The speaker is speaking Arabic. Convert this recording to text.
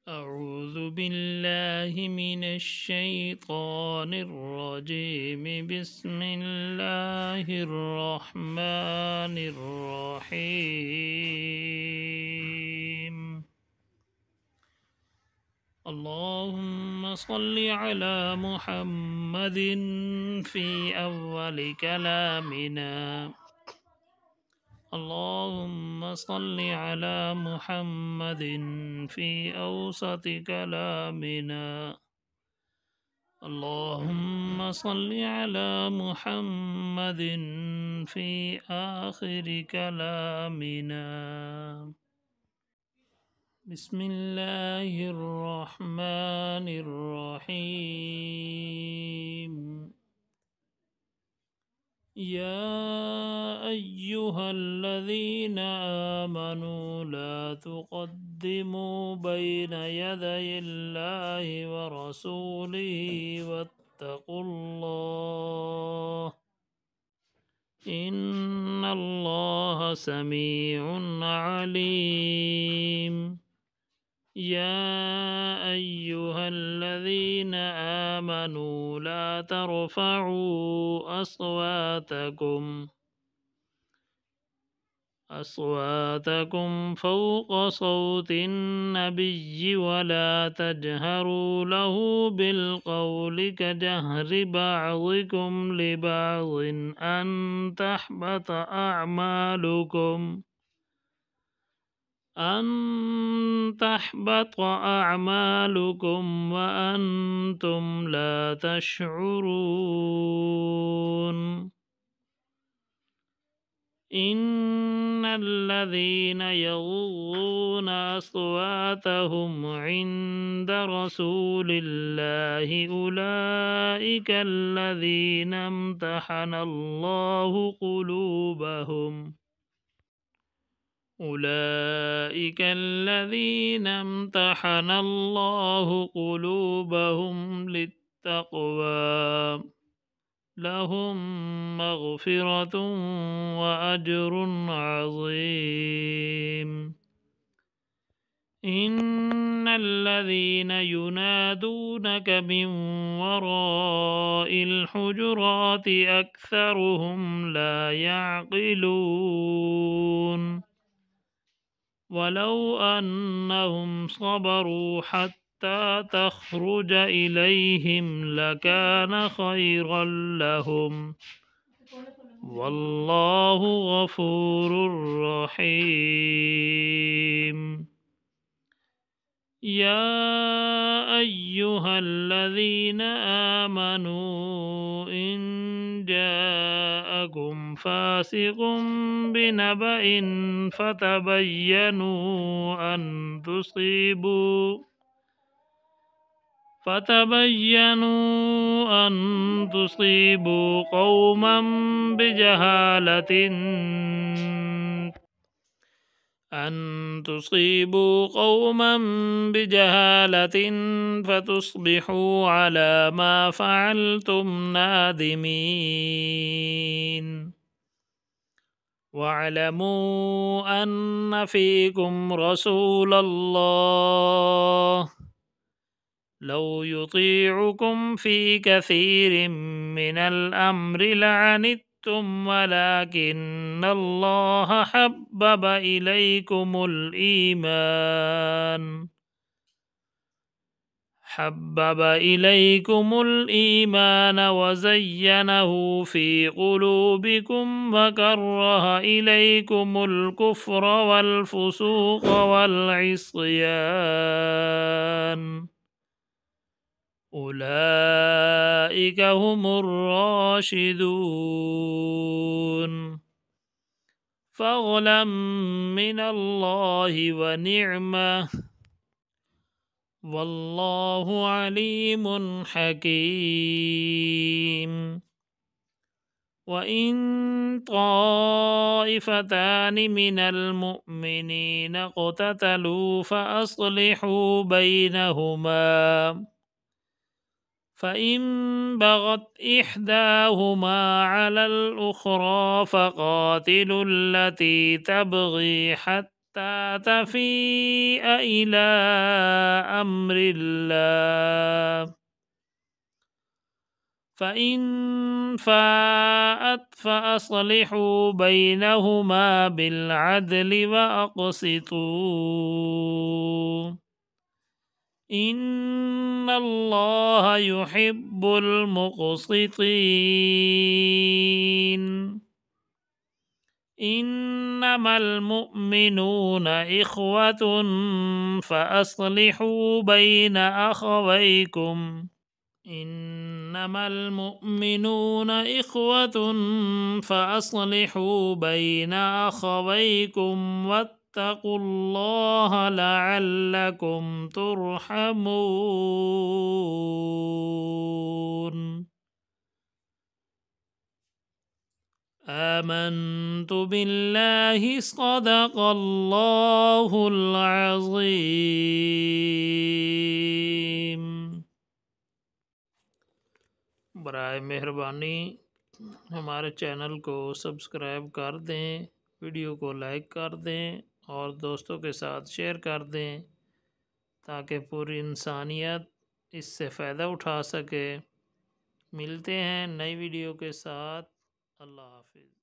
أعوذ بالله من الشيطان الرجيم. بسم الله الرحمن الرحيم. اللهم صل على محمد في أول كلامنا. اللهم صل على محمد في أوسط كلامنا. اللهم صل على محمد في آخر كلامنا. بسم الله الرحمن الرحيم. يا أيها الذين آمنوا لا تقدموا بين يدي الله ورسوله واتقوا الله إن الله سميع عليم. يا أيها الذين آمنوا لا ترفعوا أصواتكم فوق صوت النبي ولا تجهروا له بالقول كجهر بعضكم لبعض أن تحبط أعمالكم وأنتم لا تشعرون. إن الذين يغضون أصواتهم عند رسول الله أولئك الذين امتحن الله قلوبهم للتقوى لهم مغفرة وأجر عظيم. إن الذين ينادونك من وراء الحجرات أكثرهم لا يعقلون. ولو أنهم صبروا حتى تخرج إليهم لكان خيرا لهم والله غفور رحيم. يا أيها الذين آمنوا إن جاءكم فاسق بنبأ فتبينوا أن تصيبوا قوما بجهالة فتصبحوا على ما فعلتم نادمين. واعلموا أن فيكم رسول الله لو يطيعكم في كثير من الأمر لعنتم ولكن الله حبب إليكم الإيمان وزينه في قلوبكم وكره إليكم الكفر والفسوق والعصيان أولئك هم الراشدون. فضلا من الله ونعمة والله عليم حكيم. وإن طائفتان من المؤمنين اقتتلوا فأصلحوا بينهما فإن بغت إحداهما على الأخرى فقاتلوا التي تبغي حتى تفيء إلى أمر الله فإن فاءت فأصلحوا بينهما بالعدل وأقسطوا إن الله يحب المقسطين إنما المؤمنون إخوة فأصلحوا بين أخويكم إنما المؤمنون إخوة فأصلحوا بين أخويكم واتقوا الله لعلكم ترحمون آمنت بالله صدق الله العظيم बराए मेहरबानी हमारे चैनल को सब्सक्राइब कर दें, वीडियो को लाइक कर दें और दोस्तों के साथ शेयर कर दें ताकि पूरी इंसानियत इससे फ़ायदा उठा सके। मिलते हैं नई वीडियो के साथ। अल्लाह हाफिज़।